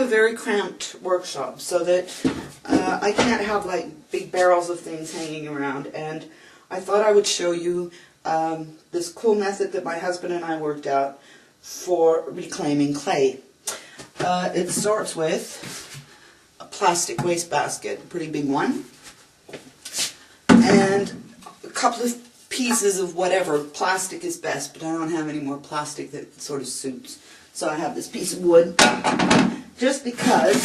very cramped workshop, so that I can't have like big barrels of things hanging around, and I thought I would show you this cool method that my husband and I worked out for reclaiming clay. It starts with a plastic wastebasket, a pretty big one, and a couple of pieces of whatever. Plastic is best, but I don't have any more plastic that sort of suits. So I have this piece of wood, just because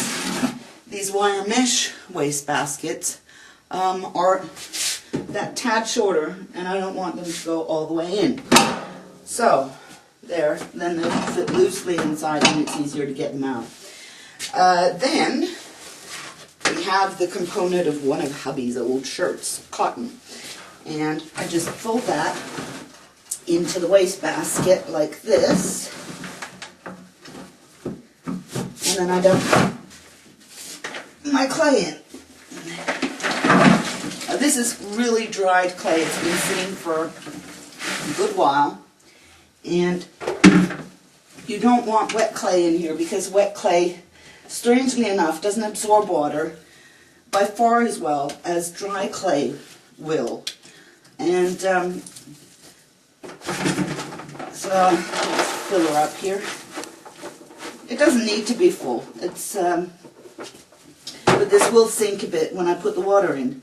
these wire mesh wastebaskets are that tad shorter, and I don't want them to go all the way in. So, there, then they'll fit loosely inside and it's easier to get them out. Then, we have the component of one of hubby's old shirts, cotton. And I just fold that into the wastebasket like this. And then I dump my clay in. Now this is really dried clay. It's been sitting for a good while. And you don't want wet clay in here, because wet clay, strangely enough, doesn't absorb water by far as well as dry clay will. And so let's fill her up here. It doesn't need to be full. It's but this will sink a bit when I put the water in.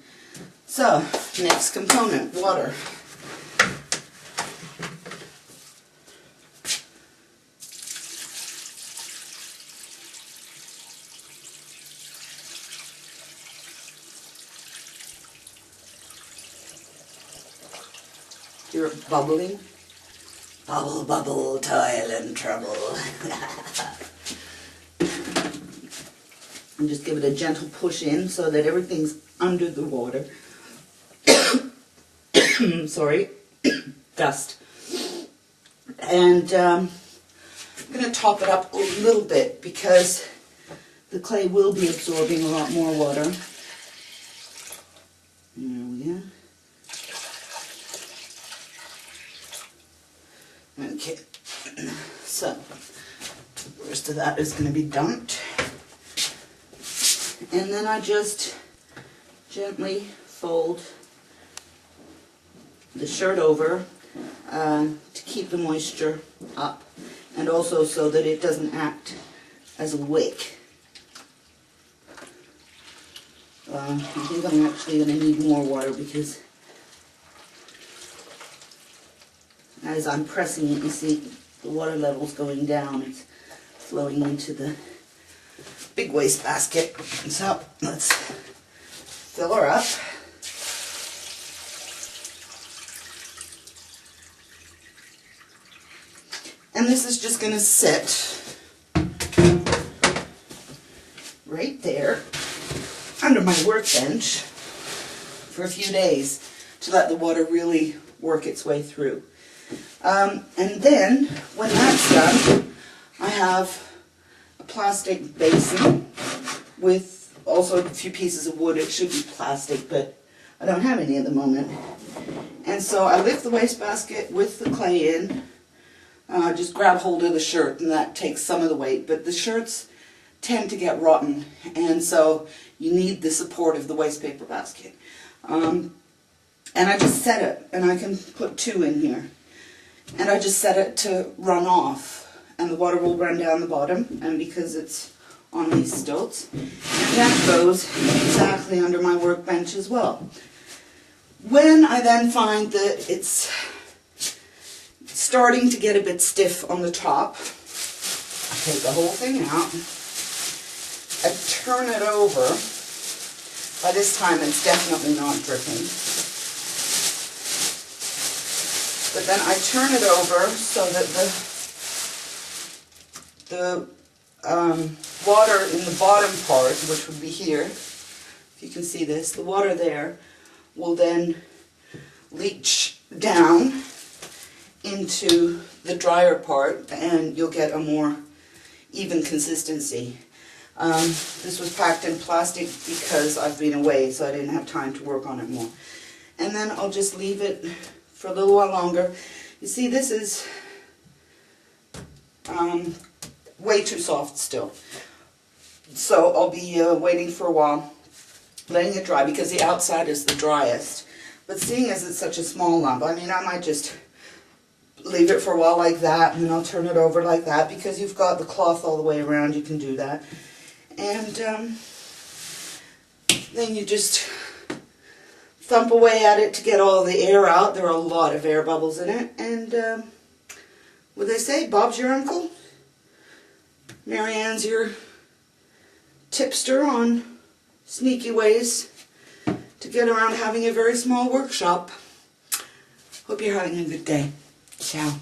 So, next component, water. You're bubbling. Bubble, bubble, toil and trouble. And just give it a gentle push in so that everything's under the water. Sorry, dust. And I'm going to top it up a little bit, because the clay will be absorbing a lot more water. There we go. Okay, so the rest of that is going to be dumped. And then I just gently fold the shirt over to keep the moisture up, and also so that it doesn't act as a wick. I think I'm actually going to need more water, because as I'm pressing it, you see the water level's going down. It's flowing into the big wastebasket. So let's fill her up. And this is just going to sit right there under my workbench for a few days to let the water really work its way through. And then, when that's done, I have a plastic basin with also a few pieces of wood. It should be plastic, but I don't have any at the moment. And so I lift the wastebasket with the clay in, just grab hold of the shirt, and that takes some of the weight. But the shirts tend to get rotten, and so you need the support of the waste paper basket. And I just set it, and I can put 2 in here. And I just set it to run off, and the water will run down the bottom, and because it's on these stilts, and that goes exactly under my workbench as well. When I then find that it's starting to get a bit stiff on the top, I take the whole thing out, I turn it over. By this time it's definitely not dripping. But then I turn it over so that the water in the bottom part, which would be here, if you can see this, the water there will then leach down into the drier part, and you'll get a more even consistency. This was packed in plastic because I've been away, so I didn't have time to work on it more. And then I'll just leave it for a little while longer. You see, this is way too soft still. So I'll be waiting for a while, letting it dry, because the outside is the driest. But seeing as it's such a small lump, I mean, I might just leave it for a while like that, and then I'll turn it over like that, because you've got the cloth all the way around, you can do that. And then you just thump away at it to get all the air out. There are a lot of air bubbles in it. And what they say, Bob's your uncle. Marianne's your tipster on sneaky ways to get around having a very small workshop. Hope you're having a good day. Ciao.